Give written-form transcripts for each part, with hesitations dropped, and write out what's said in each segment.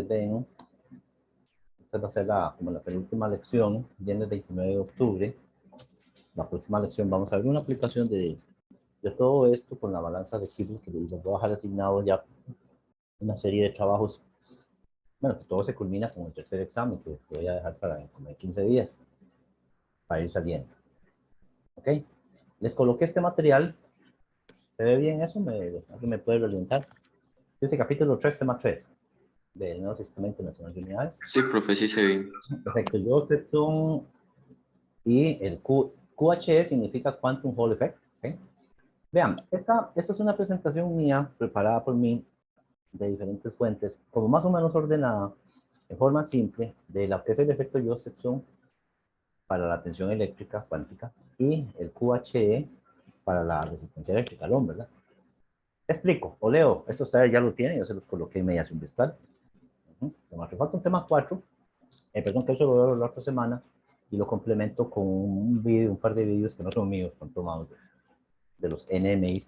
ven, esta va a ser como la penúltima lección, viene el 29 de octubre. La próxima lección vamos a ver una aplicación de todo esto con la balanza de Kibble, que les voy a dejar asignado ya una serie de trabajos. Bueno, que todo se culmina con el tercer examen, que voy a dejar para como en 15 días, para ir saliendo. ¿Ok? Les coloqué este material. ¿Se ve bien eso? ¿Alguien me puede reorientar? Este capítulo 3, tema 3, del nuevo sistema internacional de unidades. Sí, profe, sí se ve. Efecto Josephson y el QHE significa Quantum Hall Effect. ¿Okay? Vean, esta es una presentación mía preparada por mí de diferentes fuentes, como más o menos ordenada, en forma simple, de lo que es el efecto Josephson para la tensión eléctrica cuántica y el QHE para la resistencia eléctrica al hombre, ¿verdad? Explico, o leo, esto ustedes ya lo tienen, yo se los coloqué en mediación virtual. Me falta un tema 4, perdón, que eso lo veo la otra semana, y lo complemento con un video, un par de videos que no son míos, son tomados de los NMI.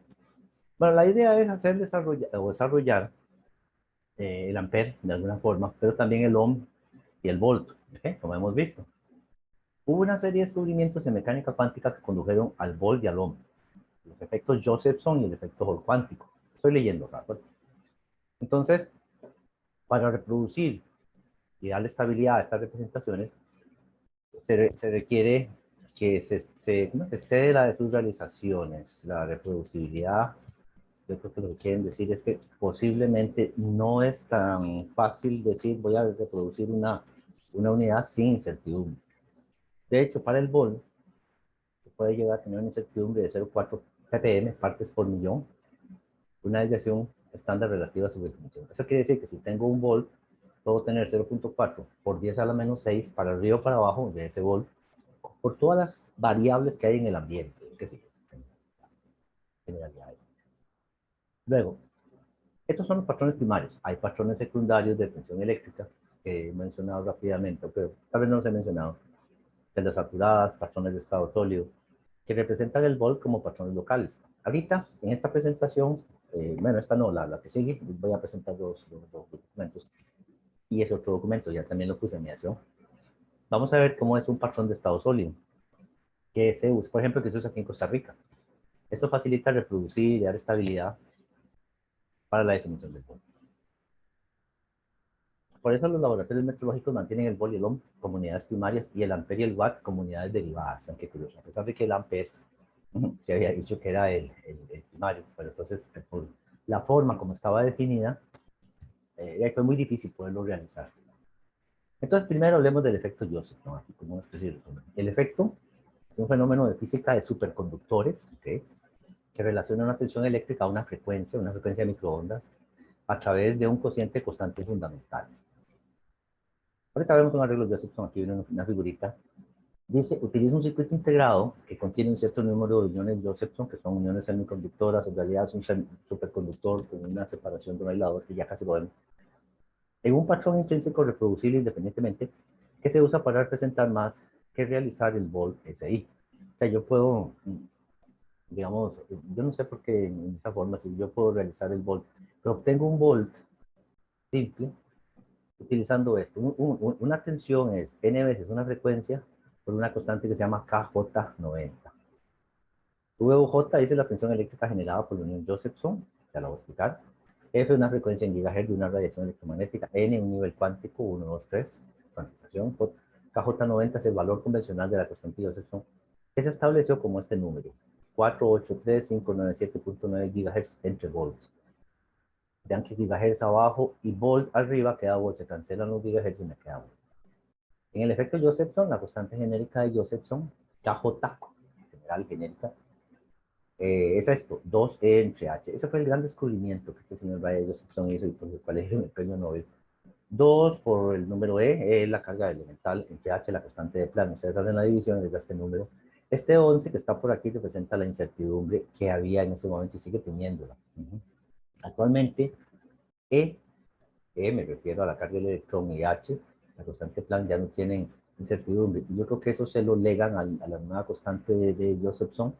Bueno, la idea es hacer desarrollar el ampere de alguna forma, pero también el ohm y el volt, ¿okay? Como hemos visto. Hubo una serie de descubrimientos en mecánica cuántica que condujeron al volt y al ohm. Los efectos Josephson y el efecto Hall cuántico. Estoy leyendo rápido. Entonces, para reproducir y darle estabilidad a estas representaciones, se requiere que se excede la de sus realizaciones, la reproducibilidad. Yo creo que lo que quieren decir es que posiblemente no es tan fácil decir voy a reproducir una unidad sin incertidumbre. De hecho, para el bol, se puede llegar a tener una incertidumbre de 0,4 ppm, partes por millón, una desviación estándar relativa a su definición. Eso quiere decir que si tengo un bol, puedo tener 0,4 por 10 a la menos 6 para arriba o para abajo de ese bol, por todas las variables que hay en el ambiente, que sí, generalidades. Luego, estos son los patrones primarios. Hay patrones secundarios de tensión eléctrica, que he mencionado rápidamente, pero tal vez no los he mencionado. Celdas saturadas, patrones de estado sólido, que representan el volt como patrones locales. Ahorita, en esta presentación, bueno, esta no, la que sigue, voy a presentar dos documentos. Y ese otro documento, ya también lo puse en mediación. Vamos a ver cómo es un patrón de estado sólido, que se usa, por ejemplo, que se usa aquí en Costa Rica. Esto facilita reproducir y dar estabilidad para la definición del volt. Por eso los laboratorios metrológicos mantienen el vol y el ohm como unidades primarias y el ampere y el watt como unidades derivadas, aunque curioso, a pesar de que el ampere se había dicho que era el primario, pero entonces por la forma como estaba definida, fue muy difícil poderlo realizar. Entonces primero hablemos del efecto Joseph, ¿no? Aquí como una especie de resumen. El efecto es un fenómeno de física de superconductores, ¿okay? Que relaciona una tensión eléctrica a una frecuencia de microondas, a través de un cociente de constantes fundamentales. Ahorita vemos un arreglo de Josephson, aquí viene una figurita. Dice, utiliza un circuito integrado que contiene un cierto número de uniones Josephson, que son uniones semiconductoras, en realidad es un superconductor con una separación de un aislador, que ya casi lo vemos. En un patrón intrínseco reproducible independientemente, que se usa para representar más que realizar el volt SI. O sea, yo puedo, digamos, yo no sé por qué en esta forma, si yo puedo realizar el volt, pero obtengo un volt simple utilizando esto. Una tensión es n veces una frecuencia por una constante que se llama KJ90. VJ dice la tensión eléctrica generada por la unión Josephson, ya la voy a explicar. F es una frecuencia en gigahertz de una radiación electromagnética. N un nivel cuántico, 1, 2, 3, cuantización. KJ90 es el valor convencional de la constante Josephson, que se estableció como este número, 483.597.9 GHz entre volts. Vean que gigahertz abajo y volt arriba queda volt, se cancelan los gigahertz y me queda volt. En el efecto Josephson, la constante genérica de Josephson, KJ, general genérica, es esto, 2E entre H. Ese fue el gran descubrimiento que este señor Ray Josephson hizo y por el cual es el premio Nobel. 2 por el número E es la carga elemental, entre H la constante de Planck. Ustedes hacen la división, les da este número. Este 11 que está por aquí representa la incertidumbre que había en ese momento y sigue teniéndola. Actualmente, me refiero a la carga del electrón, y H, la constante Planck, ya no tienen incertidumbre. Y yo creo que eso se lo legan a la nueva constante de Josephson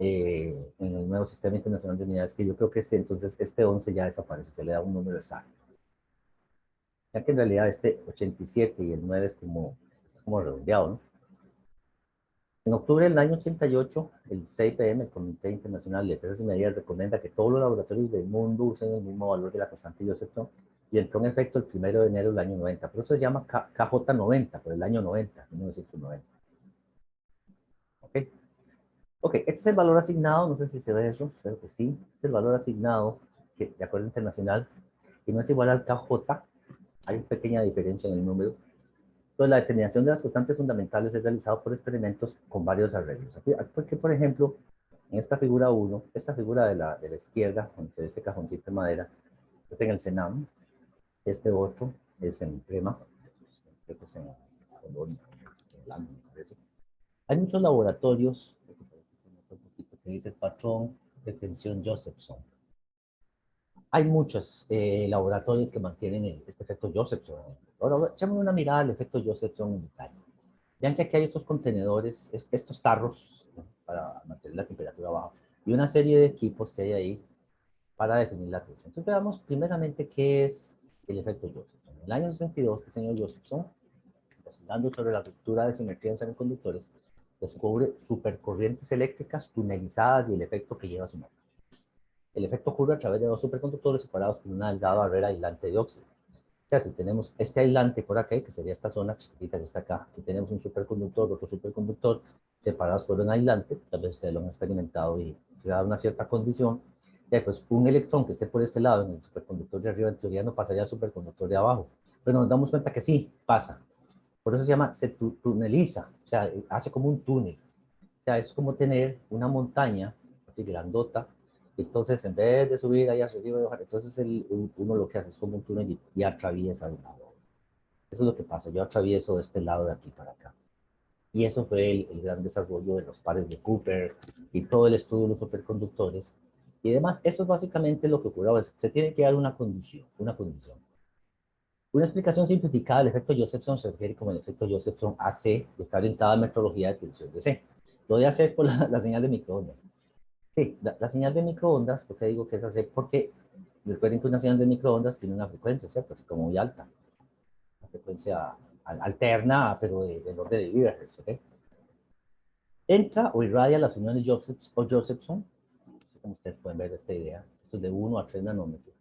en el nuevo sistema internacional de unidades, que yo creo que entonces este 11 ya desaparece, se le da un número exacto. Ya que en realidad este 87 y el 9 es como redondeado, ¿no? En octubre del año 88, el CIPM, el Comité Internacional de Defensas y Medidas, recomienda que todos los laboratorios del mundo usen el mismo valor de la constante Josephson y entró en efecto el 1 de enero del año 90. Por eso se llama KJ90, por el año 90, 1990. ¿Ok? Ok, este es el valor asignado, no sé si se ve eso, espero que sí. Este es el valor asignado que, de acuerdo internacional, y no es igual al KJ, hay una pequeña diferencia en el número. Entonces, la determinación de las constantes fundamentales es realizado por experimentos con varios arreglos. Porque, por ejemplo, en esta figura 1, esta figura de la izquierda, donde se ve este cajoncito de madera, es en el CENAM, este otro es en PREMA, este es en Colonia, en Holanda, me parece. Hay muchos laboratorios que dice el patrón de tensión Josephson. Hay muchos laboratorios que mantienen este efecto Josephson. Ahora, echamos una mirada al efecto Josephson en detalle. Vean que aquí hay estos contenedores, estos tarros, ¿no?, para mantener la temperatura baja, y una serie de equipos que hay ahí para definir la presión. Entonces veamos primeramente qué es el efecto Josephson. En el año 62, este señor Josephson, investigando sobre la ruptura de simetría en semiconductores, descubre supercorrientes eléctricas tunelizadas y el efecto que lleva a su nombre. El efecto ocurre a través de dos superconductores separados por una delgada barrera aislante de óxido. O sea, si tenemos este aislante por acá, que sería esta zona chiquitita que está acá, aquí tenemos un superconductor, otro superconductor, separados por un aislante, tal vez ustedes lo han experimentado y se da una cierta condición, y después un electrón que esté por este lado, en el superconductor de arriba, en teoría no pasaría al superconductor de abajo, pero nos damos cuenta que sí, pasa. Por eso se llama, se tuneliza, o sea, hace como un túnel. O sea, es como tener una montaña, así grandota, entonces en vez de subir ahí hacia arriba y bajar, entonces uno lo que hace es como un túnel y atraviesa de un lado. Eso es lo que pasa, yo atravieso de este lado de aquí para acá. Y eso fue el gran desarrollo de los pares de Cooper y todo el estudio de los superconductores. Y además, eso es básicamente lo que ocurre. Se tiene que dar una condición, una condición. Una explicación simplificada del efecto Josephson se refiere como el efecto Josephson AC, que está orientada a metrología de tensión de C. Lo de AC es por la señal de microondas. Sí, la señal de microondas, ¿por qué digo que es AC? Porque recuerden que una señal de microondas tiene una frecuencia, ¿cierto? Así como muy alta. Una frecuencia alterna, pero del orden de gigahertz, ¿ok? Entra o irradia las uniones Josephson, como ustedes pueden ver de esta idea, esto es de 1 a 3 nanómetros,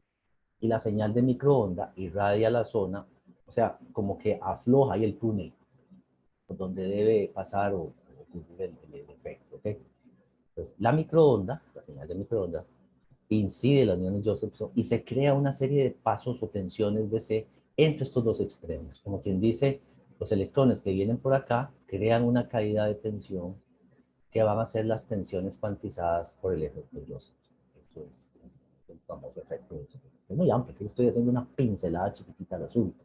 y la señal de microonda irradia la zona, o sea, como que afloja ahí el túnel, por donde debe pasar o ocurrir el efecto, ¿ok? Entonces, la microonda, la señal de microonda, incide las uniones Josephson y se crea una serie de pasos o tensiones de C entre estos dos extremos. Como quien dice, los electrones que vienen por acá crean una caída de tensión que van a ser las tensiones cuantizadas por el efecto Josephson. Eso es el famoso efecto Josephson. Es muy amplio, aquí estoy haciendo una pincelada chiquitita al asunto.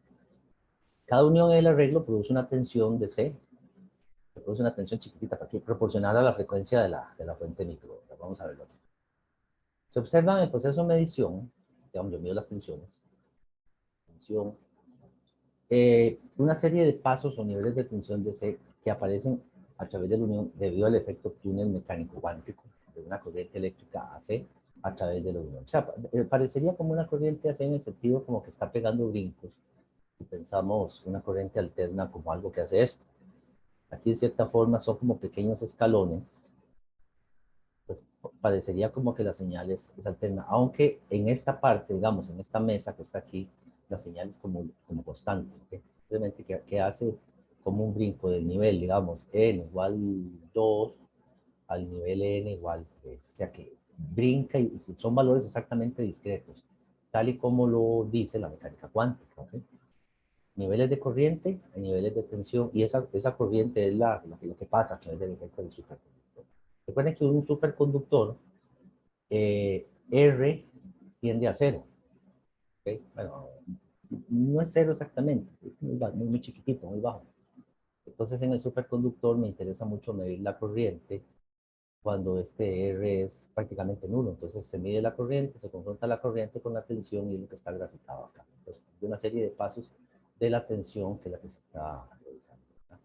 Cada unión del arreglo produce una tensión de C, produce una tensión chiquitita aquí, proporcional a la frecuencia de la fuente microondas. Vamos a verlo aquí. Se observa en el proceso de medición, digamos, yo mido las tensión, una serie de pasos o niveles de tensión de C que aparecen a través de la unión debido al efecto túnel mecánico cuántico de una corriente eléctrica AC a través de la unión. O sea, parecería como una corriente AC en el sentido como que está pegando brincos y pensamos una corriente alterna como algo que hace esto. Aquí de cierta forma son como pequeños escalones, pues parecería como que la señal es alterna, aunque en esta parte, digamos, en esta mesa que está aquí, la señal es como constante, ¿okay? Simplemente que hace como un brinco del nivel, digamos, n igual 2 al nivel n igual 3, o sea que brinca y son valores exactamente discretos, tal y como lo dice la mecánica cuántica, ¿okay? Niveles de corriente, niveles de tensión, y esa corriente es lo que pasa a través del efecto del superconductor. Recuerden que un superconductor, R tiende a cero. ¿Okay? Bueno, no es cero exactamente, es muy chiquitito, muy bajo. Entonces en el superconductor me interesa mucho medir la corriente cuando este R es prácticamente nulo. Entonces se mide la corriente, se confronta la corriente con la tensión y es lo que está graficado acá. Entonces hay una serie de pasos de la tensión que es la que se está realizando, ¿verdad?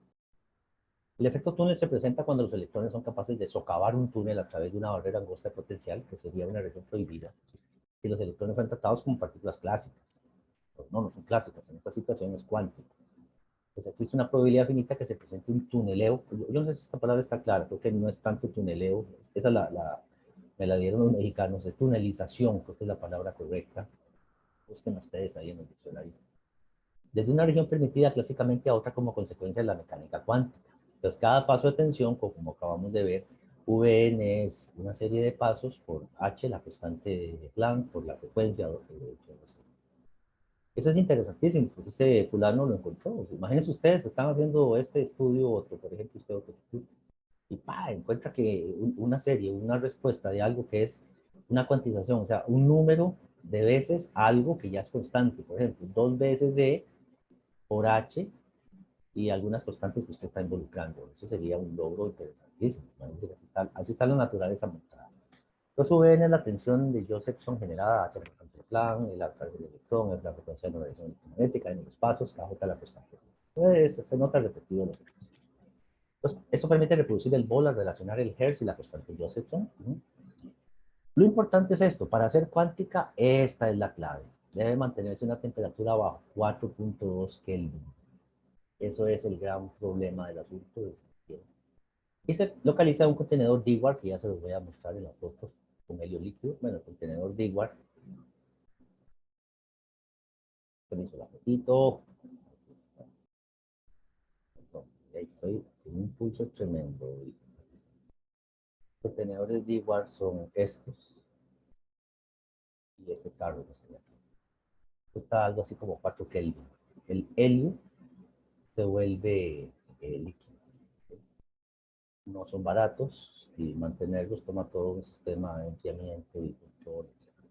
El efecto túnel se presenta cuando los electrones son capaces de socavar un túnel a través de una barrera angosta de potencial, que sería una región prohibida, si los electrones fueran tratados como partículas clásicas. no, no son clásicas, en esta situación es cuántico. Pues existe una probabilidad finita que se presente un tuneleo. Yo no sé si esta palabra está clara, creo que no es tanto tuneleo, esa me la dieron los mexicanos, de tunelización, creo que es la palabra correcta. Busquen ustedes ahí en el diccionario. Desde una región permitida clásicamente a otra como consecuencia de la mecánica cuántica. Entonces, cada paso de tensión, como acabamos de ver, Vn es una serie de pasos por h, la constante de Planck, por la frecuencia. Eso es interesantísimo, porque este fulano lo encontró. Imagínense ustedes que están haciendo este estudio, otro, por ejemplo, usted otro estudio, y encuentra que una serie, una respuesta de algo que es una cuantización, o sea, un número de veces algo que ya es constante. Por ejemplo, 2 veces E por H y algunas constantes que usted está involucrando. Eso sería un logro interesantísimo. Así está la naturaleza montada. Entonces, VN es la tensión de Josephson generada hacia el constante de Planck, el alcance del electrón, es la frecuencia de la radiación electromagnética en los pasos, KJ la constante. Entonces, se nota repetido los ejercicios. Entonces, esto permite reproducir el bol al relacionar el Hertz y la constante de Josephson. Lo importante es esto, para hacer cuántica, esta es la clave. Debe mantenerse una temperatura bajo 4.2 Kelvin. Eso es el gran problema del asunto. Y se localiza un contenedor Dewar, que ya se los voy a mostrar en las fotos, con helio líquido. Bueno, el contenedor Dewar. Me hizo la fotito. Ahí estoy, con un pulso tremendo. Los contenedores Dewar son estos y este carro que se ve aquí. Cuesta algo así como 4 Kelvin. El helio se vuelve líquido. No son baratos y mantenerlos toma todo un sistema de enfriamiento y control, etc.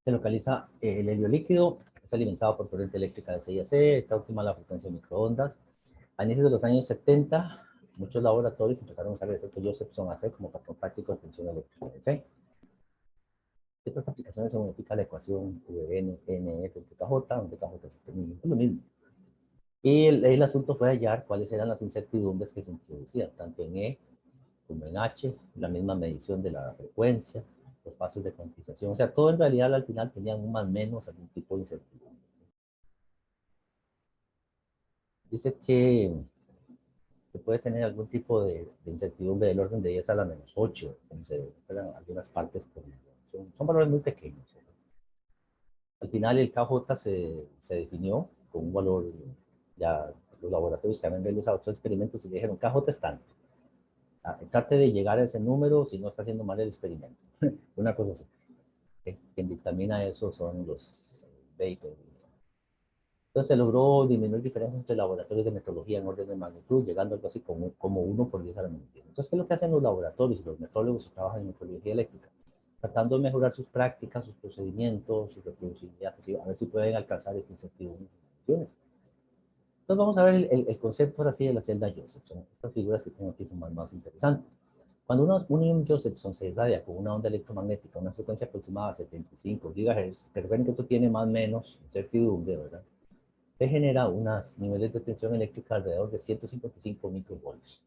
Se localiza el helio líquido, es alimentado por corriente eléctrica de C a C, está óptima la frecuencia de microondas. A inicios de los años 70, muchos laboratorios empezaron a usar el efecto Josephson AC como patrón práctico de tensión eléctrica de C. Estas aplicaciones se modifica la ecuación Vn, NF, KJ, donde KJ es lo mismo. Y el asunto fue hallar cuáles eran las incertidumbres que se introducían, tanto en E como en H, la misma medición de la frecuencia, los pasos de cuantización. O sea, todo en realidad al final tenían un más o menos algún tipo de incertidumbre. Dice que se puede tener algún tipo de incertidumbre del orden de 10 a la menos 8, como se esperan algunas partes por son valores muy pequeños. Al final el KJ se definió con un valor, ya los laboratorios que habían realizado otros experimentos y dijeron KJ es tanto. Trate de llegar a ese número si no está haciendo mal el experimento. Una cosa así. Quien dictamina eso son los vehículos. Entonces se logró disminuir diferencias entre laboratorios de metrología en orden de magnitud, llegando a algo así como 1 por 10 a la menos 10. Entonces, ¿qué es lo que hacen los laboratorios y los metrólogos que trabajan en metrología eléctrica? Tratando de mejorar sus prácticas, sus procedimientos, su reproducibilidad, a ver si pueden alcanzar estas incertidumbres. Entonces vamos a ver el concepto ahora sí de la celda Josephson. Estas figuras que tengo aquí son más interesantes. Cuando un ion Josephson se irradia con una onda electromagnética a una frecuencia aproximada a 75 GHz, que recuerden que esto tiene más o menos incertidumbre, ¿verdad? Se genera unos niveles de tensión eléctrica alrededor de 155 microvolts.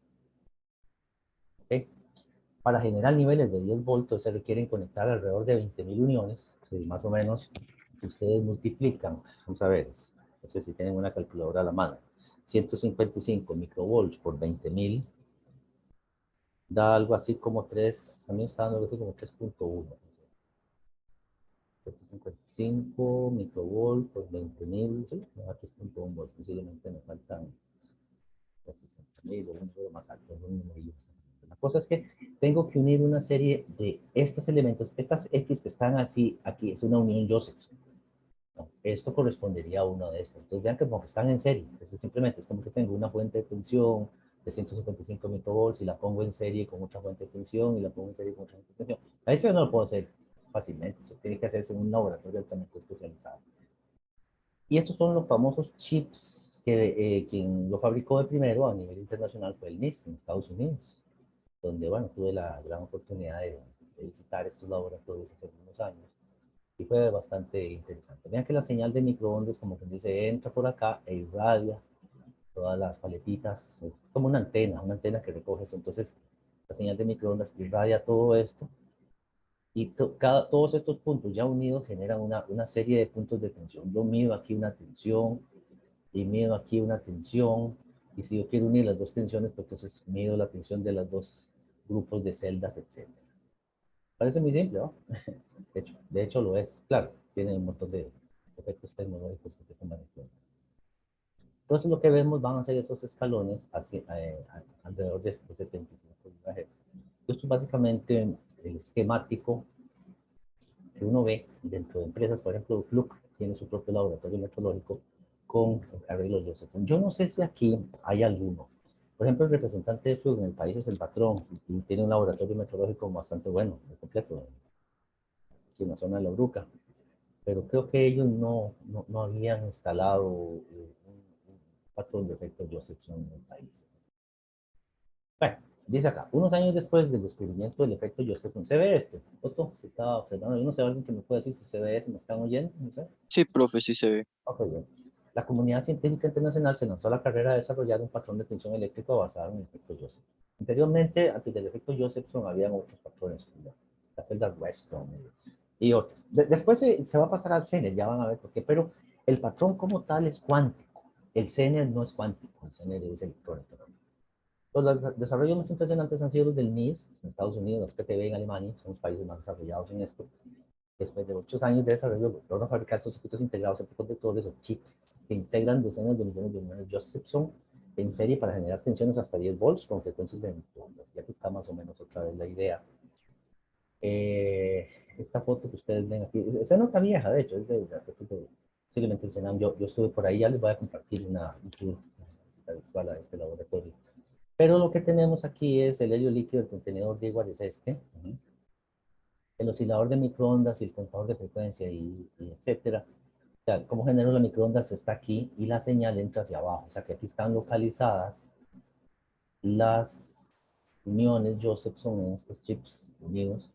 ¿Okay? Para generar niveles de 10 voltios se requieren conectar alrededor de 20.000 uniones, más o menos, si ustedes multiplican, vamos a ver, no sé si tienen una calculadora a la mano, 155 microvolts por 20.000, da algo así como 3, a mí está dando algo así como 3.1. 155 microvolts por 20.000, sí, me da 3.1 volts, posiblemente me faltan 60.000 o un número más alto, un número. La cosa es que tengo que unir una serie de estos elementos, estas X que están así, aquí, es una unión Josephson. ¿No? Esto correspondería a uno de estos. Entonces vean que como que están en serie. Entonces simplemente es como que tengo una fuente de tensión de 155 microvolts y la pongo en serie con otra fuente de tensión y la pongo en serie con otra fuente de tensión. A eso yo no lo puedo hacer fácilmente. Eso tiene que hacerse en un laboratorio altamente especializado. Y estos son los famosos chips que quien lo fabricó de primero a nivel internacional fue el NIST en Estados Unidos, donde, bueno, tuve la gran oportunidad de visitar estos laboratorios hace unos años y fue bastante interesante. Vean que la señal de microondas, como quien dice, entra por acá e irradia todas las paletitas, es como una antena que recoge eso. Entonces, la señal de microondas irradia todo esto Y todos estos puntos ya unidos generan una serie de puntos de tensión. Yo mido aquí una tensión y mido aquí una tensión. Y si yo quiero unir las dos tensiones, pues entonces mido la tensión de los dos grupos de celdas, etc. Parece muy simple, ¿no? De hecho lo es. Claro, tiene un montón de efectos tecnológicos que se toman en cuenta. Entonces lo que vemos van a ser esos escalones alrededor de 75 GHz. Esto es básicamente el esquemático que uno ve dentro de empresas. Por ejemplo, Fluke tiene su propio laboratorio metrológico con arreglos Josephson. Yo no sé si aquí hay alguno. Por ejemplo, el representante de Fluke en el país es el patrón y tiene un laboratorio metrológico bastante bueno, muy completo, aquí en la zona de la Bruca. Pero creo que ellos no habían instalado un patrón de efecto Josephson en el país. Bueno, dice acá, unos años después del descubrimiento del efecto Josephson, ¿se ve esto? Otto, se está observando, yo no sé, alguien que me puede decir si se ve, si me están oyendo, no sé. Sí, profe, sí se ve. Ok, bien. La comunidad científica internacional se lanzó a la carrera de desarrollar un patrón de tensión eléctrica basado en el efecto Josephson. Anteriormente, antes del efecto Josephson, habían otros patrones, como la celda Weston y otros. Después se va a pasar al CENER, ya van a ver por qué, pero el patrón como tal es cuántico. El CENER no es cuántico, el CENER es electrónico. Los desarrollos más impresionantes han sido los del NIST en Estados Unidos, los PTB en Alemania, son los países más desarrollados en esto. Después de muchos años de desarrollo, logran fabricar estos circuitos integrados entre conductores o chips que integran decenas de millones de uniones Josephson en serie para generar tensiones hasta 10 volts con frecuencias de microondas. Y aquí está más o menos otra vez la idea. Esta foto que ustedes ven aquí, esa nota vieja, de hecho, es de posiblemente el Senam. Yo estuve por ahí, ya les voy a compartir un tour virtual a este laboratorio. Pero lo que tenemos aquí es el helio líquido, el contenedor de igual es este, el oscilador de microondas y el contador de frecuencia y etcétera. O sea, cómo genero la microondas está aquí y la señal entra hacia abajo. O sea, que aquí están localizadas las uniones Josephson en estos chips unidos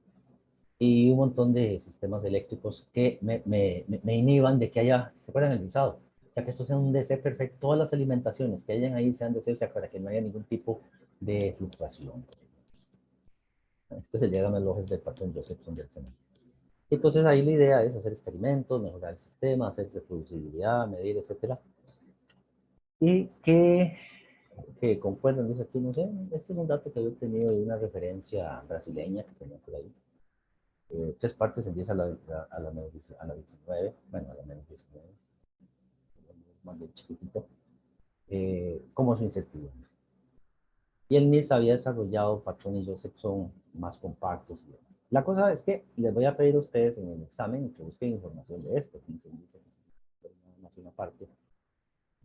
y un montón de sistemas eléctricos que me inhiban de que haya, ¿se acuerdan el visado? O sea, que esto sea un DC perfecto, todas las alimentaciones que hayan ahí sean DC, o sea, para que no haya ningún tipo de fluctuación. Esto es el diagrama de Loges del patrón Josephson del Senado. Entonces ahí la idea es hacer experimentos, mejorar el sistema, hacer reproducibilidad, medir, etcétera. Y que concuerdan, dice aquí, no sé, este es un dato que yo he tenido de una referencia brasileña que tenía por ahí. 3 partes en 10 a la 19, bueno, a la menos 19, más bien chiquitito, como su incertidumbre. Y el NIST había desarrollado patrones Josephson más compactos. La cosa es que les voy a pedir a ustedes en el examen que busquen información de esto, más una parte,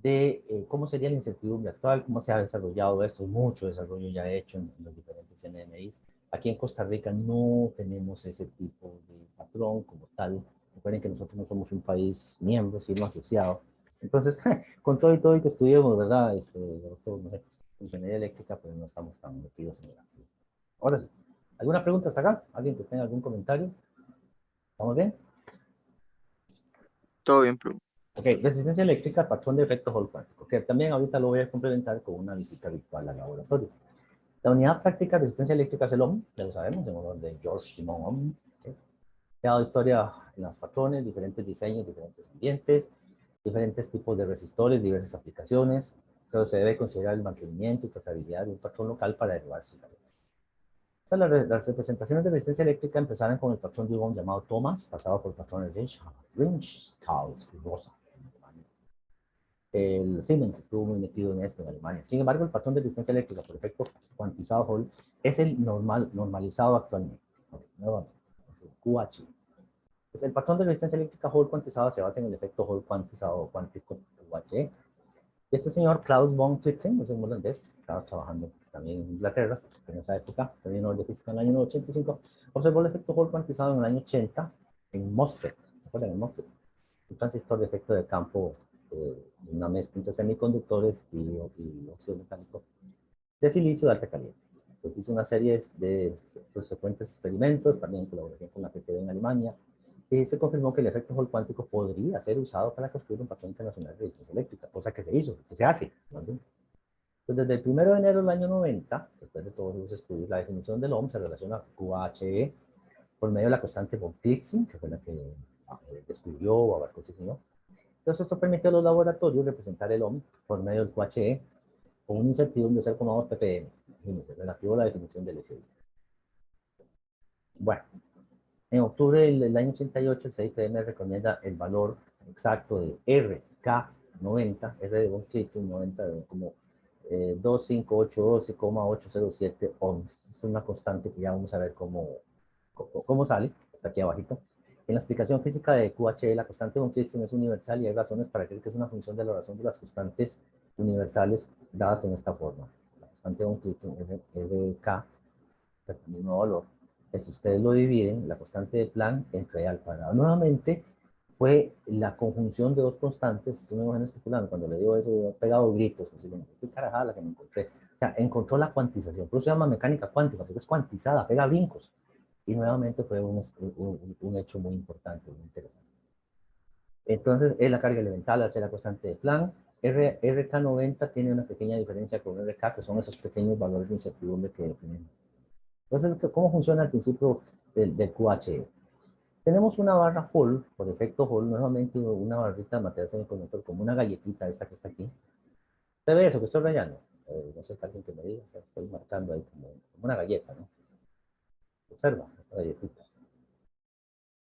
de cómo sería la incertidumbre actual, cómo se ha desarrollado esto, mucho desarrollo ya hecho en los diferentes NMIs. Aquí en Costa Rica no tenemos ese tipo de patrón como tal. Recuerden que nosotros no somos un país miembro, sino asociado. Entonces, con todo y que estudiemos, ¿verdad? No sé, ingeniería eléctrica, pues no estamos tan metidos en el asunto. Ahora sí, ¿alguna pregunta hasta acá? ¿Alguien que tenga algún comentario? ¿Estamos bien? Todo bien, profe. Ok, resistencia eléctrica, patrón de efecto Hall cuántico, que también ahorita lo voy a complementar con una visita virtual al laboratorio. La unidad práctica de resistencia eléctrica es el ohm, ya lo sabemos, en honor de George Simon Ohm. ¿Okay? Se ha dado historia en los patrones, diferentes diseños, diferentes ambientes, diferentes tipos de resistores, diversas aplicaciones, pero se debe considerar el mantenimiento y trazabilidad de un patrón local para derivar sus valores. Las representaciones de resistencia eléctrica empezaron con el patrón de Ohm llamado Thomas, pasado por el patrón de Ringstad-Rosa. El Siemens estuvo muy metido en esto en Alemania. Sin embargo, el patrón de resistencia eléctrica por efecto cuantizado Hall es el normalizado actualmente. Es el QH. Pues el patrón de resistencia eléctrica Hall cuantizado se basa en el efecto Hall cuantizado cuántico QH. Y este señor Klaus von Twitzen, es un holandés, estaba trabajando también en Inglaterra en esa época, también Nobel de Física en el año 85, observó el efecto Hall cuantizado en el año 80 en MOSFET. ¿Se acuerdan de MOSFET? Un transistor de efecto de campo, una mezcla entre semiconductores y óxido metálico de silicio de alta calidad. Entonces hizo una serie de subsecuentes experimentos, también en colaboración con la PTB en Alemania, y se confirmó que el efecto Hall cuántico podría ser usado para construir un patrón internacional de resistencia eléctrica, cosa que se hizo, que se hace. ¿No? Entonces, desde el 1 de enero del año 90, después de todos los estudios, la definición del Ohm se relaciona a QHE por medio de la constante von Klitzing, que fue la que descubrió o abarcó ese señor. Entonces, esto permitió a los laboratorios representar el Ohm por medio del QHE con una incertidumbre de 0,2 ppm, relativo a la definición del SI. Bueno, en octubre del año 88, el CIPM recomienda el valor exacto de RK90, R de von Klitzing 90, como 25812,807 ohms. Es una constante que ya vamos a ver cómo sale, está aquí abajito. En la explicación física de QHE, la constante von Klitzing es universal y hay razones para creer que es una función de la razón de las constantes universales dadas en esta forma. La constante von Klitzing RK, es el mismo valor. Si ustedes lo dividen, la constante de Planck entre al cuadrado. Nuevamente, fue la conjunción de dos constantes. Si me imagino este fulano, cuando le digo eso, he pegado gritos. Así, qué carajada la que me encontré. O sea, encontró la cuantización. Por eso se llama mecánica cuántica, porque es cuantizada, pega brincos. Y nuevamente fue un hecho muy importante, muy interesante. Entonces, es la carga elemental al ser la constante de Planck. RK90 tiene una pequeña diferencia con RK, que son esos pequeños valores de incertidumbre que definen. Entonces, ¿cómo funciona el principio del QHE? Tenemos una barra Hall, por efecto Hall, nuevamente una barrita de material semiconductor, como una galletita, esta que está aquí. ¿Se ve eso que estoy rayando? No sé, alguien que me diga, estoy marcando ahí como una galleta, ¿no? Observa, esta galletita.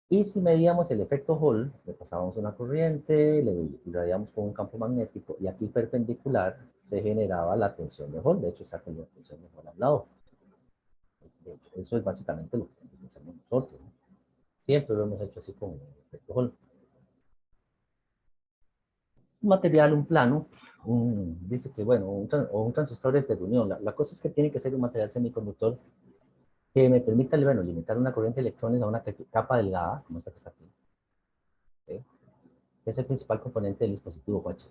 Y si medíamos el efecto Hall, le pasábamos una corriente, le irradiamos con un campo magnético, y aquí perpendicular se generaba la tensión de Hall. De hecho, saca la tensión de Hall al lado. Eso es básicamente lo que hacemos nosotros, ¿no? Siempre lo hemos hecho así con el efecto Hall. Un material, un plano, dice que, bueno, un transistor de reunión. La cosa es que tiene que ser un material semiconductor que me permita, bueno, limitar una corriente de electrones a una capa delgada, como esta que está aquí. ¿Sí? Es el principal componente del dispositivo H.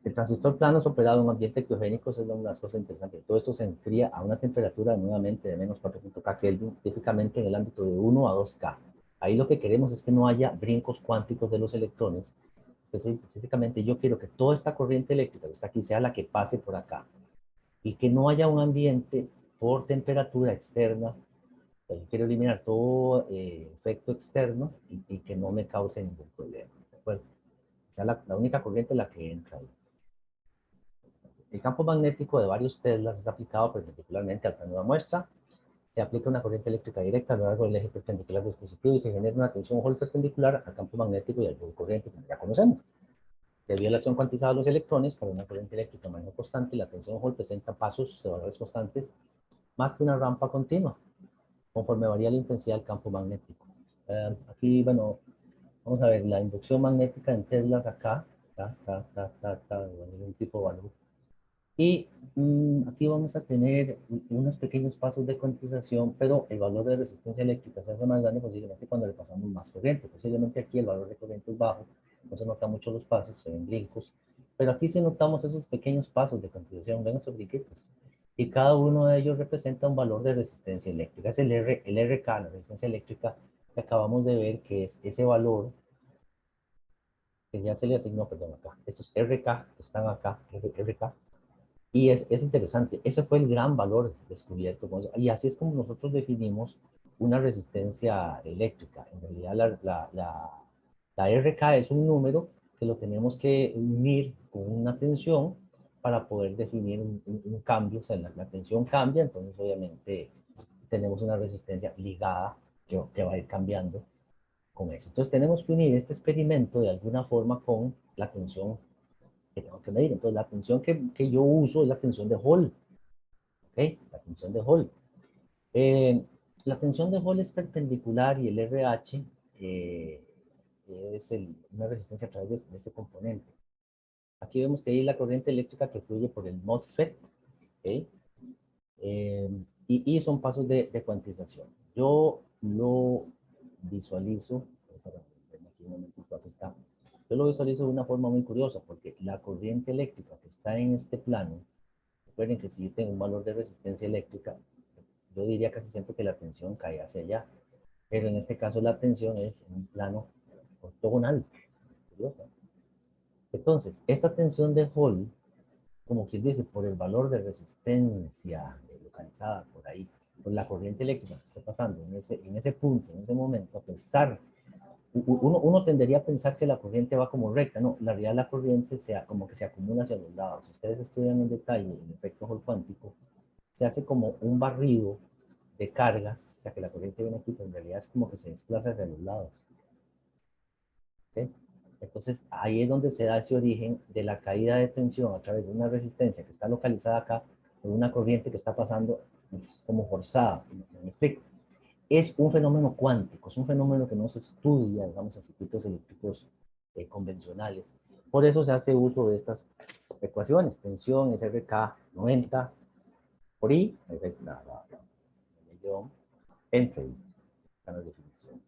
El transistor plano es operado en un ambiente criogénico, es una de las cosas interesantes. Todo esto se enfría a una temperatura nuevamente de menos 4.K Kelvin, típicamente en el ámbito de 1 a 2K. Ahí lo que queremos es que no haya brincos cuánticos de los electrones. Específicamente yo quiero que toda esta corriente eléctrica que está aquí sea la que pase por acá y que no haya un ambiente por temperatura externa. Yo quiero eliminar todo efecto externo y que no me cause ningún problema. ¿De acuerdo? O sea, la única corriente es la que entra ahí. El campo magnético de varios teslas es aplicado perpendicularmente al plano de la muestra. Se aplica una corriente eléctrica directa a lo largo del eje perpendicular del dispositivo y se genera una tensión Hall perpendicular al campo magnético y al flujo corriente, como ya conocemos. Debido a la acción cuantizada de los electrones, para una corriente eléctrica de manejo constante, la tensión Hall presenta pasos de valores constantes más que una rampa continua, conforme varía la intensidad del campo magnético. Aquí, bueno, vamos a ver la inducción magnética en teslas acá, un tipo de valor. Y aquí vamos a tener unos pequeños pasos de cuantización, pero el valor de resistencia eléctrica se hace más grande posiblemente cuando le pasamos más corriente. Posiblemente aquí el valor de corriente es bajo, no se notan mucho los pasos, se ven brincos, pero aquí sí notamos esos pequeños pasos de cuantización, ven esos brinquitos. Y cada uno de ellos representa un valor de resistencia eléctrica. Es el RK, la resistencia eléctrica que acabamos de ver, que es ese valor que ya se le asignó, perdón, acá. Estos RK están acá, RK. Y es interesante, ese fue el gran valor descubierto. Y así es como nosotros definimos una resistencia eléctrica. En realidad la RK es un número que lo tenemos que unir con una tensión para poder definir un cambio. O sea, la tensión cambia, entonces obviamente tenemos una resistencia ligada que va a ir cambiando con eso. Entonces tenemos que unir este experimento de alguna forma con la tensión que tengo que medir. Entonces, la tensión que yo uso es la tensión de Hall. ¿Ok? La tensión de Hall. Eh, la tensión de Hall es perpendicular y el RH es una resistencia a través de este componente. Aquí vemos que hay la corriente eléctrica que fluye por el MOSFET. ¿Ok? Y son pasos de cuantización. Yo lo visualizo, aquí un momentito, aquí está. Yo lo visualizo de una forma muy curiosa, porque la corriente eléctrica que está en este plano, recuerden que si yo tengo un valor de resistencia eléctrica, yo diría casi siempre que la tensión cae hacia allá, pero en este caso la tensión es en un plano ortogonal. Curioso. Entonces, esta tensión de Hall, como quien dice, por el valor de resistencia localizada por ahí, por la corriente eléctrica que está pasando en ese punto, en ese momento, a pensar, uno tendería a pensar que la corriente va como recta, no, la realidad la corriente como que se acumula hacia los lados. Si ustedes estudian en detalle el efecto Hall cuántico, se hace como un barrido de cargas, o sea que la corriente viene aquí, pero en realidad es como que se desplaza hacia los lados. ¿Okay? Entonces, ahí es donde se da ese origen de la caída de tensión a través de una resistencia que está localizada acá, por una corriente que está pasando como forzada. ¿Me explico? Es un fenómeno cuántico, es un fenómeno que no se estudia, digamos, en circuitos eléctricos convencionales. Por eso se hace uso de estas ecuaciones. Tensión es RK 90 por I, entre I, las definiciones.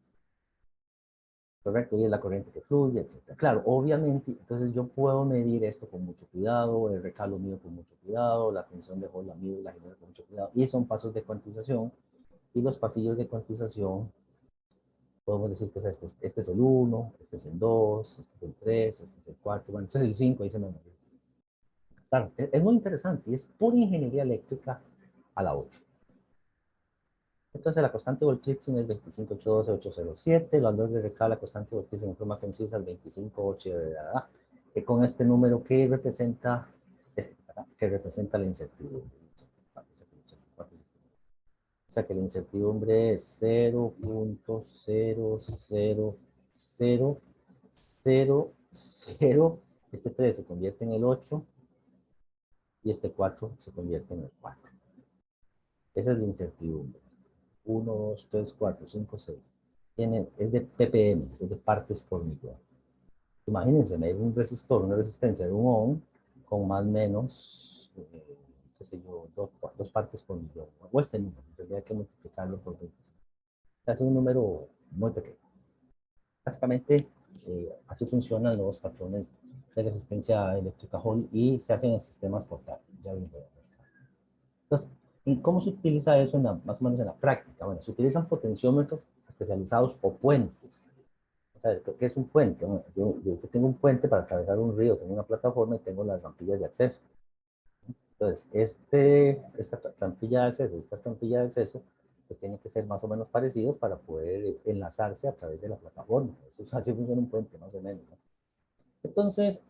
Correcto, y es la corriente que fluye, etc. Claro, obviamente, entonces yo puedo medir esto con mucho cuidado, el recalo mío con mucho cuidado, la tensión de Hall la mido y la genero con mucho cuidado, y son pasos de cuantización, y los pasillos de cuantización, podemos decir que es este es el 1, este es el 2, este es el 3, este es el 4, bueno, este es el 5, ahí se me movió. Claro, es muy interesante, y es pura ingeniería eléctrica a la 8. Entonces la constante Voltrixion es 25.812.807, el valor de recala, la constante Voltrixion en forma concisa es 25.8, con este número que representa, la incertidumbre. O sea que la incertidumbre es 0.00000, este 3 se convierte en el 8 y este 4 se convierte en el 4. Esa es la incertidumbre. 1, 2, 3, 4, 5, 6. Es de ppm, es de partes por millón. Imagínense, medir un resistor, una resistencia de un ohm con más o menos, qué sé yo, dos partes por millón. O este número, tendría que multiplicarlo por 25. Es un número muy pequeño. Básicamente, así funcionan los patrones de resistencia eléctrica Hall y se hacen en sistemas portátiles. Ya entonces, ¿cómo se utiliza eso más o menos en la práctica? Bueno, se utilizan potenciómetros especializados o puentes. O sea, ¿qué es un puente? Bueno, yo tengo un puente para atravesar un río, tengo una plataforma y tengo las rampillas de acceso. Entonces, esta trampilla de acceso, pues tiene que ser más o menos parecidos para poder enlazarse a través de la plataforma. Eso, así funciona un puente, más o menos, ¿no? Entonces,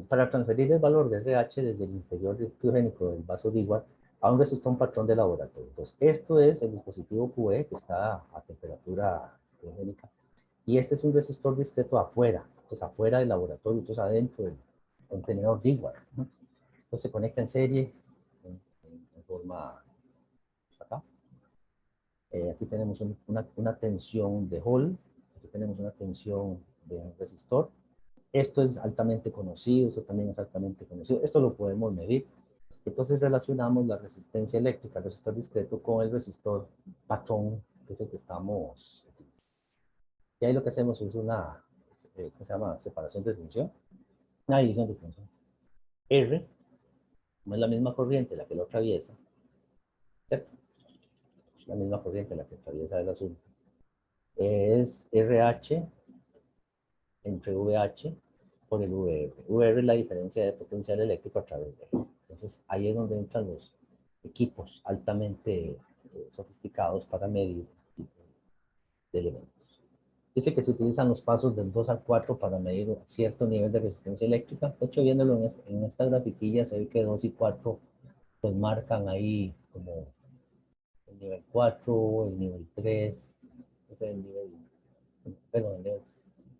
para transferir el valor de RH desde el interior criogénico del vaso Dewar a un resistor, un patrón de laboratorio. Entonces, esto es el dispositivo QE que está a temperatura criogénica. Y este es un resistor discreto afuera, entonces afuera del laboratorio, entonces adentro del contenedor Dewar, ¿no? Entonces se conecta en serie en forma acá. Aquí tenemos una tensión de Hall, aquí tenemos una tensión de un resistor. Esto es altamente conocido, esto también es altamente conocido, esto lo podemos medir. Entonces relacionamos la resistencia eléctrica, el resistor discreto, con el resistor patrón, que es el que estamos utilizando. Y ahí lo que hacemos es una, ¿cómo se llama? Separación de función, una división de función. R, como es la misma corriente la que lo atraviesa, ¿cierto? Es la misma corriente la que atraviesa el asunto. Es RH entre VH por el VR. VR es la diferencia de potencial eléctrico a través de él. Entonces, ahí es donde entran los equipos altamente sofisticados para medir este tipo de elementos. Dice que se utilizan los pasos del 2 al 4 para medir cierto nivel de resistencia eléctrica. De hecho, viéndolo en esta grafiquilla, se ve que 2 y 4 pues marcan ahí como el nivel 4, el nivel 3, el nivel, bueno, el nivel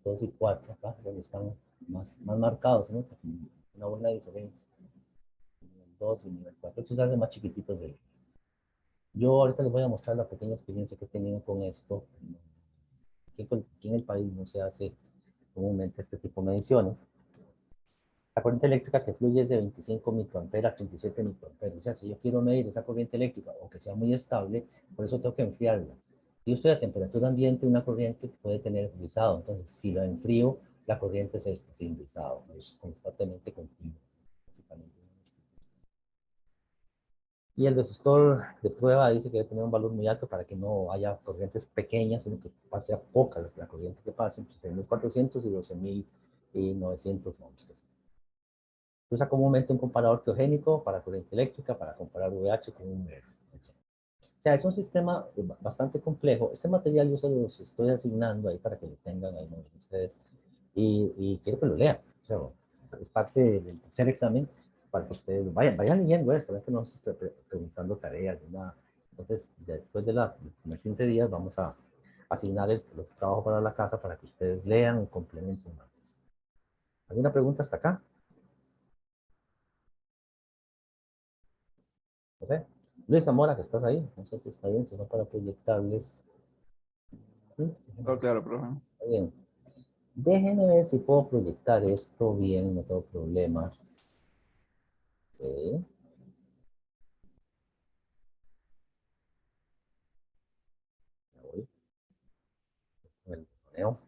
2 y 4, acá, donde están más marcados, ¿no? Una buena diferencia. El nivel 2 y el nivel 4, estos se hacen más chiquititos de. Yo ahorita les voy a mostrar la pequeña experiencia que he tenido con esto. Aquí en el país no se hace comúnmente este tipo de mediciones. La corriente eléctrica que fluye es de 25 microamperes a 37 microamperes. O sea, si yo quiero medir esa corriente eléctrica o que sea muy estable, por eso tengo que enfriarla. Si yo estoy a temperatura ambiente, una corriente puede tener rizado. Entonces, si la enfrío, la corriente se está sin rizado. Es constantemente continua. Y el resistor de prueba dice que debe tener un valor muy alto para que no haya corrientes pequeñas, sino que pase a poca la corriente que pase, entre 6.400 y 12.900 ohms. Se usa comúnmente un comparador criogénico para corriente eléctrica, para comparar VH con un R. sea, es un sistema bastante complejo. Este material yo se los estoy asignando ahí para que lo tengan ahí ustedes y quiero que lo lean. O sea, es parte del tercer examen para que ustedes vayan leyendo esto, para que no estén preguntando tareas ni nada. Entonces, ya después de los 15 días vamos a asignar los trabajos para la casa para que ustedes lean y complementen más. ¿Alguna pregunta hasta acá? No sé. Luis Zamora, que estás ahí, no sé si está bien, sino para proyectarles. ¿Sí? Oh, claro, profe. Está bien. Déjenme ver si puedo proyectar esto bien, no tengo problemas. Sí. Ya voy. El botoneo.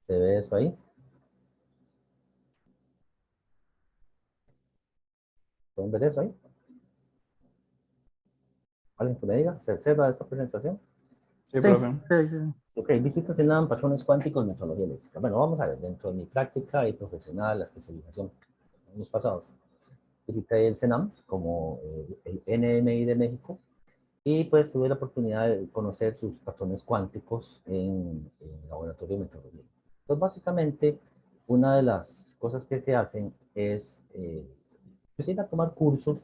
¿Se ve eso ahí? ¿Pueden ver eso ahí? ¿Alguien que me diga? ¿Se observa esta presentación? Sí, Sí, profe. sí, sí. Ok, visitas en NAM, patrones cuánticos, metodología eléctrica. Bueno, vamos a ver, dentro de mi práctica y profesional, la especialización, años pasados, visité el CENAM como el NMI de México y pues tuve la oportunidad de conocer sus patrones cuánticos en el laboratorio de metodología. Entonces, básicamente, una de las cosas que se hacen es pues ir a tomar cursos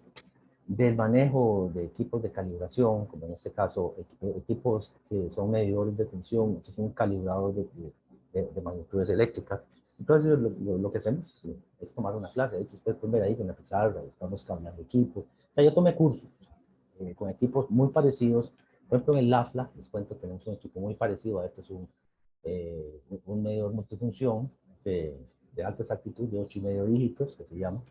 del manejo de equipos de calibración, como en este caso equipos que son medidores de tensión, este es un calibrador de magnitudes eléctricas. Entonces lo que hacemos es tomar una clase, de hecho ustedes pueden ver ahí con la pizarra, estamos cambiando equipo. O sea, yo tomé cursos con equipos muy parecidos, por ejemplo en el LAFLA, les cuento, tenemos un equipo muy parecido a este, es un medidor multifunción de alta exactitud de 8,5 dígitos, que se llama.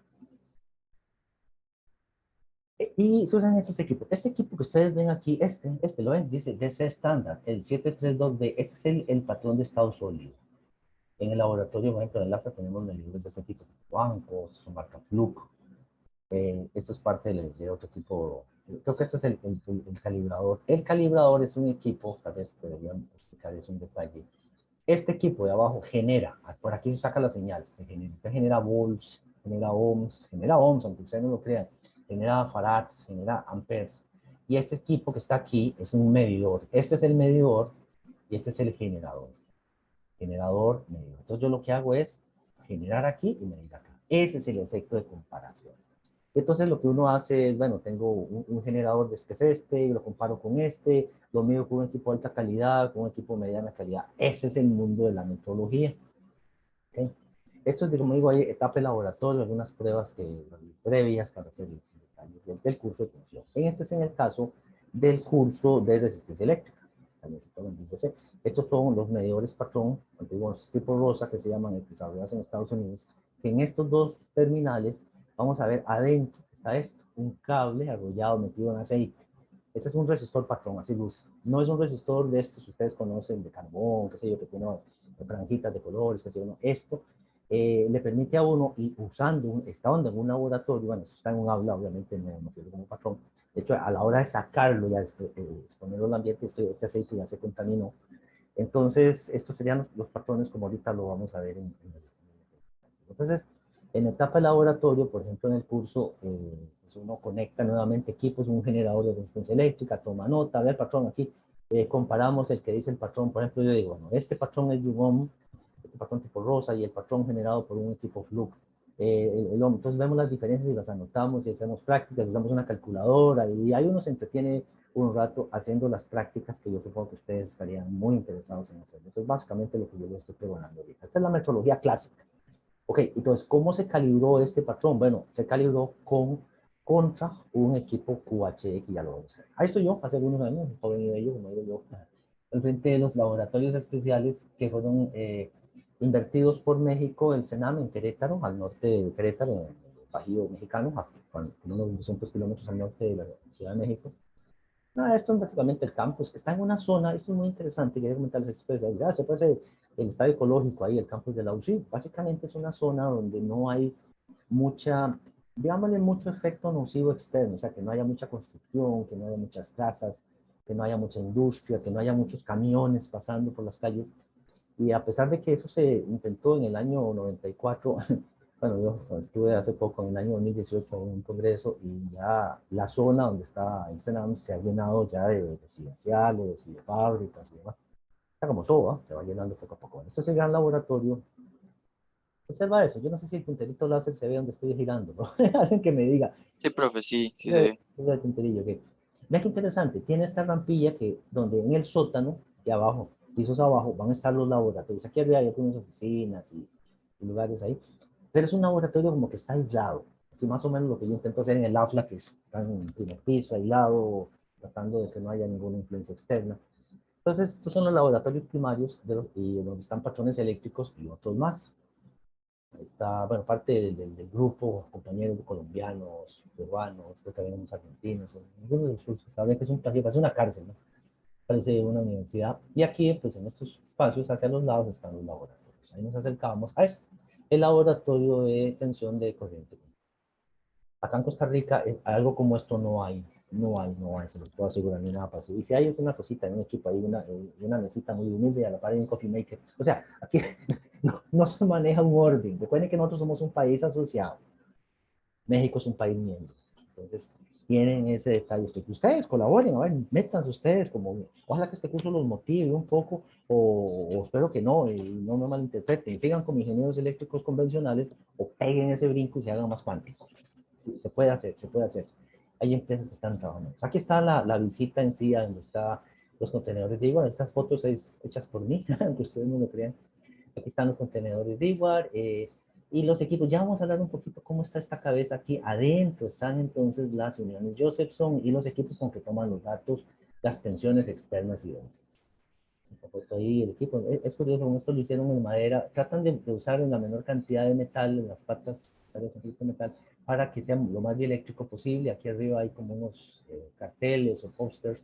Y se usan estos equipos. Este equipo que ustedes ven aquí, lo ven, dice DC Standard, el 732B, este es el patrón de estado sólido. En el laboratorio, por ejemplo, en el LAFA tenemos medidores de este tipo, bancos, son marca Fluke. Esto es parte de otro tipo, creo que este es el calibrador. El calibrador es un equipo, tal vez deberían explicar, es un detalle. Este equipo de abajo genera, por aquí se saca la señal, genera volts, genera ohms, aunque ustedes no lo crean, genera farads, genera amperes. Y este equipo que está aquí es un medidor. Este es el medidor y este es el generador. Generador, medidor. Entonces yo lo que hago es generar aquí y medir acá. Ese es el efecto de comparación. Entonces lo que uno hace es, bueno, tengo un generador de que es este, lo comparo con este, lo mido con un equipo de alta calidad, con un equipo de mediana calidad. Ese es el mundo de la metrología. ¿Okay? Esto es, como digo, hay etapa de laboratorio, algunas pruebas previas para hacer del curso de tensión. Este es en el caso del curso de resistencia eléctrica. Estos son los medidores patrón, antiguos tipo rosa, que se llaman desarrollados en Estados Unidos, que en estos dos terminales, vamos a ver adentro, está esto, un cable arrollado metido en aceite. Este es un resistor patrón, así luce. No es un resistor de estos que ustedes conocen, de carbón, qué sé yo, que tiene franjitas de colores, qué sé yo, no. Esto le permite a uno, y estando en un laboratorio, bueno, si está en un aula, obviamente no sirve como patrón. De hecho, a la hora de sacarlo, ya exponerlo al ambiente, este aceite ya se contaminó. Entonces, estos serían los patrones como ahorita lo vamos a ver entonces, en etapa de laboratorio, por ejemplo, en el curso, pues uno conecta nuevamente equipos, un generador de resistencia eléctrica, toma nota, ve el patrón aquí, comparamos el que dice el patrón, por ejemplo, yo digo, bueno, este patrón es de un ohm, este patrón tipo rosa y el patrón generado por un equipo Fluke. Entonces vemos las diferencias y las anotamos y hacemos prácticas, usamos una calculadora y ahí uno se entretiene un rato haciendo las prácticas que yo supongo que ustedes estarían muy interesados en hacer. Eso es básicamente lo que yo les estoy pregonando ahorita. Esta es la metrología clásica. Ok, entonces, ¿cómo se calibró este patrón? Bueno, se calibró contra un equipo QHD, que ya lo vamos a ver. Ahí estoy yo, hace algunos años, un joven y bello, como digo yo, al frente de los laboratorios especiales que fueron invertidos por México, el CENAM en Querétaro, al norte de Querétaro, en el Bajío mexicano, a unos 200 kilómetros al norte de la Ciudad de México. No, esto es básicamente el campus, que está en una zona, esto es muy interesante, quería comentarles después, ya se puede hacer el estadio ecológico ahí, el campus de la UCI, básicamente es una zona donde no hay mucha, digámosle, mucho efecto nocivo externo, o sea, que no haya mucha construcción, que no haya muchas casas, que no haya mucha industria, que no haya muchos camiones pasando por las calles, y a pesar de que eso se intentó en el año 94, bueno, yo estuve hace poco, en el año 2018, en un congreso y ya la zona donde está el Senado se ha llenado ya de residenciales y de fábricas y demás. Está como todo, ¿no? Se va llenando poco a poco. Bueno, este es el gran laboratorio. Observa eso. Yo no sé si el punterito láser se ve donde estoy girando, ¿no? Alguien que me diga. Sí, profe, sí, sí se Ese ve. ese punterillo que. Mira qué interesante. Tiene esta rampilla que donde en el sótano, de abajo, pisos abajo, van a estar los laboratorios. Aquí arriba hay algunas oficinas y lugares ahí. Pero es un laboratorio como que está aislado. Así más o menos lo que yo intento hacer en el aula, que está en el primer piso, aislado, tratando de que no haya ninguna influencia externa. Entonces, estos son los laboratorios primarios y donde están patrones eléctricos y otros más. Está, bueno, parte del grupo, compañeros colombianos, peruanos, creo que había unos argentinos, algunos de sus restaurantes, es un pasillo, parece una cárcel, ¿no? Parece una universidad. Y aquí, pues en estos espacios, hacia los lados están los laboratorios. Ahí nos acercamos a esto, el laboratorio de tensión de corriente. Acá en Costa Rica, algo como esto no hay, se los puedo asegurar, ni nada parecido. Y si hay una cosita en un equipo ahí, una mesita muy humilde, a la par de un coffee maker. O sea, aquí no se maneja un orden. Recuerden que nosotros somos un país asociado. México es un país miembro. Entonces, tienen ese detalle. Que ustedes colaboren, a ver, métanse ustedes, como, ojalá que este curso los motive un poco, o espero que no, y no me malinterpreten. Sigan como ingenieros eléctricos convencionales, o peguen ese brinco y se hagan más cuánticos. Sí, se puede hacer, se puede hacer. Hay empresas que están trabajando. Aquí está la visita en sí, donde están los contenedores de igual. Estas fotos es hechas por mí, aunque ustedes no lo crean. Aquí están los contenedores de igual. Y los equipos, ya vamos a hablar un poquito cómo está esta cabeza aquí. Adentro están entonces las uniones Josephson y los equipos con que toman los datos, las tensiones externas y demás. Ahí el equipo, es curioso, con esto lo hicieron en madera, tratan de usar en la menor cantidad de metal en las patas de metal para que sea lo más dieléctrico posible. Aquí arriba hay como unos carteles o pósters.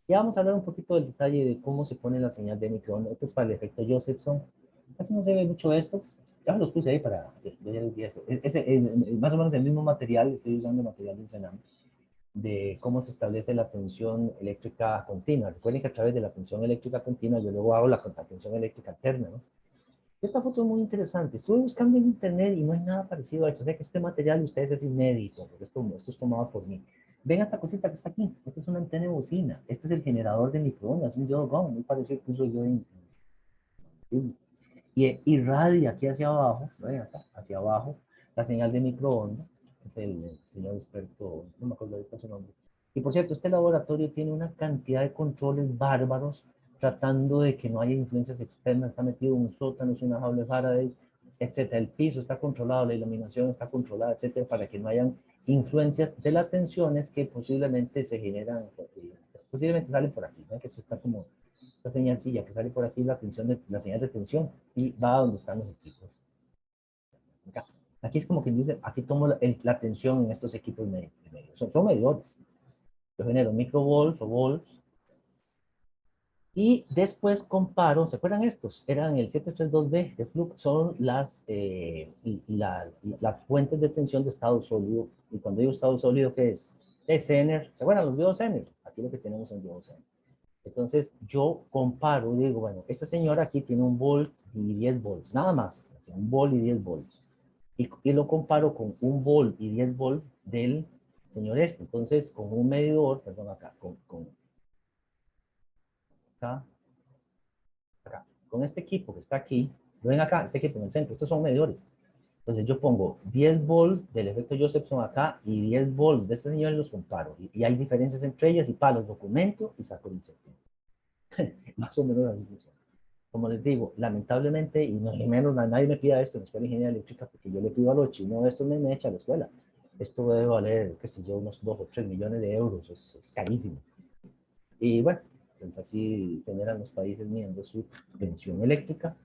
Ya vamos a hablar un poquito del detalle de cómo se pone la señal de microondas. Esto es para el efecto Josephson. Casi no se ve mucho esto. Ya me los puse ahí para ver el día. Es más o menos el mismo material, estoy usando material del Senam, de cómo se establece la tensión eléctrica continua. Recuerden que a través de la tensión eléctrica continua yo luego hago la tensión eléctrica alterna, ¿no? Esta foto es muy interesante. Estuve buscando en internet y no hay nada parecido a esto. O sea que este material de ustedes es inédito, porque esto es tomado por mí. Ven esta cosita que está aquí. Esta es una antena de bocina. Este es el generador de microondas, un Yodogong, muy parecido que uso yo en y irradia aquí hacia abajo, ¿ven acá? Hacia abajo, la señal de microondas. Es el señor experto, no me acuerdo ahorita su nombre. Y por cierto, este laboratorio tiene una cantidad de controles bárbaros tratando de que no haya influencias externas. Está metido en un sótano, es una jaula de Faraday, etcétera. El piso está controlado, la iluminación está controlada, etcétera, para que no hayan influencias de las tensiones que posiblemente se generan, posiblemente salen por aquí, ¿no? Que esto está como esta señalcilla que sale por aquí, la señal de tensión, y va a donde están los equipos. Acá. Aquí es como que dice, aquí tomo la tensión en estos equipos medios. Son medidores. Yo genero microvolts o volts y después comparo, ¿se acuerdan estos? Eran el 732B de Flux, son las fuentes de tensión de estado sólido. Y cuando digo estado sólido, ¿qué es? Es Zener, ¿se acuerdan los diodos Zener? Aquí lo que tenemos son diodos Zener. Entonces yo comparo, digo, bueno, esta señora aquí tiene un volt y 10 volts, nada más, un volt y 10 volts. Y lo comparo con un volt y 10 volts del señor este. Entonces, con un medidor, perdón, acá, acá, acá, con este equipo que está aquí, lo ven acá, este equipo en el centro, estos son medidores. Entonces yo pongo 10 volts del efecto Josephson acá y 10 volts de este señor y los comparo. Y hay diferencias entre ellas y para los documento y saco el incertidumbre. Más o menos así funciona. Como les digo, lamentablemente, y no menos nadie me pida esto en la escuela de ingeniería eléctrica, porque yo le pido a los chinos esto me echa a la escuela. Esto debe valer, qué sé yo, unos 2 o 3 millones de euros, es carísimo. Y bueno, pues así generan los países miembros su tensión eléctrica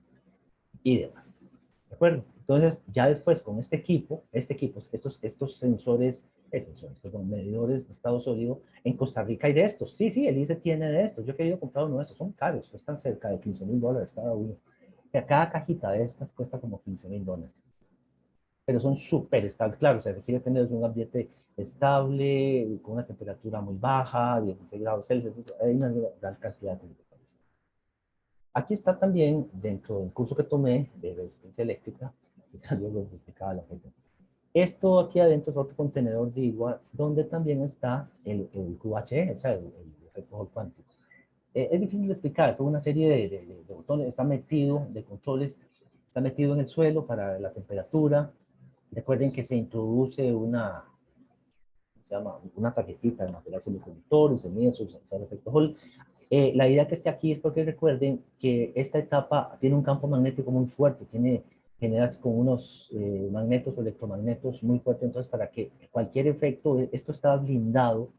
y demás. ¿De acuerdo? Entonces, ya después con estos sensores, perdón, medidores de estado sólido, en Costa Rica hay de estos. Sí, sí, el ICE tiene de estos. Yo he querido comprar uno de estos. Son caros, cuestan cerca de $15,000 cada uno. O sea, cada cajita de estas cuesta como $15,000. Pero son súper estables. Claro, se requiere tener un ambiente estable, con una temperatura muy baja, 16 grados Celsius. Hay una gran cantidad de cosas. Aquí está también, dentro del curso que tomé de resistencia eléctrica, que salió lo que explicaba la gente. Esto aquí adentro es otro contenedor de igual, donde también está el QHE, o sea, el efecto Hall cuántico. Es difícil de explicar, es una serie de botones, está metido, de controles, está metido en el suelo para la temperatura. Recuerden que se introduce se llama una tarjetita de material semiconductor y se mide su efecto Hall. La idea que esté aquí es porque recuerden que esta etapa tiene un campo magnético muy fuerte, genera con unos magnetos o electromagnetos muy fuertes, entonces para que cualquier efecto, esto está blindado,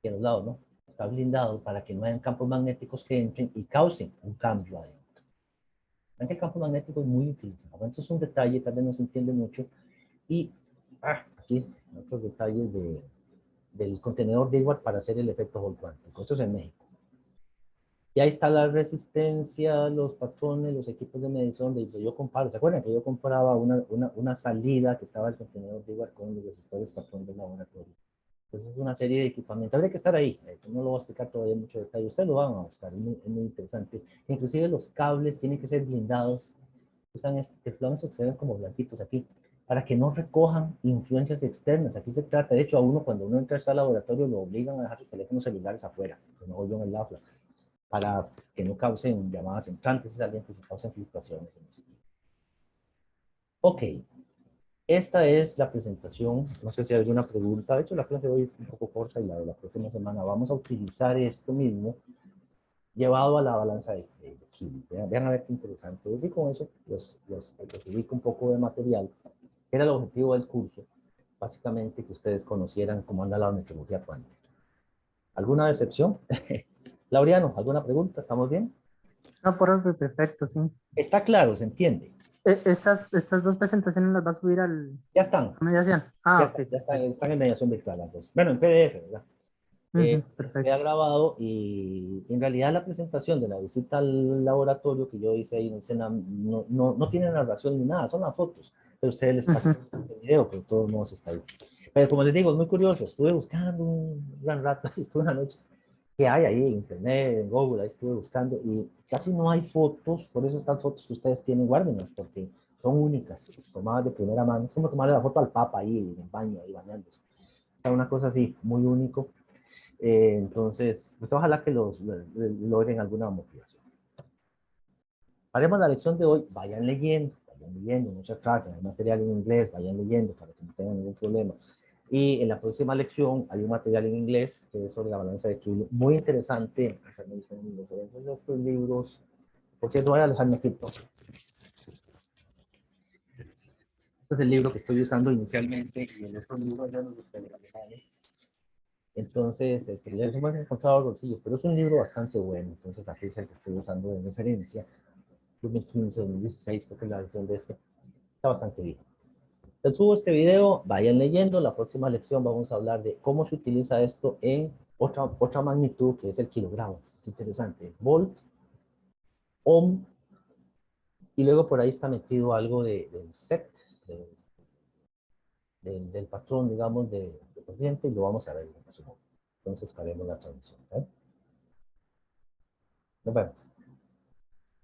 de los lados, ¿no? Está blindado para que no hayan campos magnéticos que entren y causen un cambio adentro. Ven que el campo magnético es muy utilizado. Entonces es un detalle, tal vez no se entiende mucho. Y aquí otros detalles del contenedor de igual para hacer el efecto Hall cuántico. Esto es en México. Y ahí está la resistencia, los patrones, los equipos de medición. Yo comparo, ¿se acuerdan que yo compraba una salida que estaba el contenedor de igual con los resistores patrón del laboratorio? Entonces es una serie de equipamientos. Habría que estar ahí. No lo voy a explicar todavía en mucho detalle. Ustedes lo van a buscar, es muy interesante. Inclusive los cables tienen que ser blindados. Usan teflones que se ven como blanquitos aquí, para que no recojan influencias externas. Aquí se trata, de hecho, a uno cuando uno entra al laboratorio lo obligan a dejar sus teléfonos celulares afuera, que no vuelvan el aula, para que no causen llamadas entrantes y salientes y causen fluctuaciones en el sitio. Ok, esta es la presentación. No sé si hay alguna pregunta. De hecho, la clase de hoy es un poco corta y la de la próxima semana vamos a utilizar esto mismo llevado a la balanza de Kiel. Vean a ver qué interesante es. Y con eso los ubico un poco de material. Era el objetivo del curso. Básicamente que ustedes conocieran cómo anda la metrología cuántica. ¿Alguna decepción? Laureano, ¿alguna pregunta? ¿Estamos bien? No, por eso, perfecto, sí. Está claro, se entiende. Estas dos presentaciones las va a subir Ya están, a mediación. ya Ah, ok, están, ya están, perfecto. están en mediación virtual las dos. Bueno, en PDF, ¿verdad? Ujú, Queda perfecto. grabado y en realidad la presentación de la visita al laboratorio que yo hice ahí en Sena no tiene narración ni nada, son las fotos, pero ustedes les está Ujú. el video, pero de todos modos está ahí. Pero como les digo, es muy curioso, estuve buscando un gran rato, estuve una noche, que hay ahí en internet, en Google, ahí estuve buscando y casi no hay fotos, por eso estas fotos que ustedes tienen, guárdenlas, porque son únicas, tomadas de primera mano, es como tomarle la foto al Papa ahí en el baño, ahí bañándose. O sea, una cosa así, muy único. Entonces, pues ojalá que logren alguna motivación. Haremos la lección de hoy, vayan leyendo, muchas frases, hay material en inglés, vayan leyendo para que no tengan ningún problema. Y en la próxima lección hay un material en inglés que es sobre la balanza de equilibrio, muy interesante. Entonces, estos libros, por cierto, voy a dejarme aquí. Este es el libro que estoy usando inicialmente y en estos libros ya nos gustaría. Entonces, ya hemos encontrado bolsillos, pero es un libro bastante bueno. Entonces, aquí es el que estoy usando de referencia. 2015, 2016, creo que es la versión de este. Está bastante bien. Les subo este video, vayan leyendo. La próxima lección vamos a hablar de cómo se utiliza esto en otra magnitud, que es el kilogramo. Interesante. Volt, ohm, y luego por ahí está metido algo del set, del patrón, digamos, de corriente, y lo vamos a ver en el próximo. Entonces, haremos la transmisión. Nos vemos.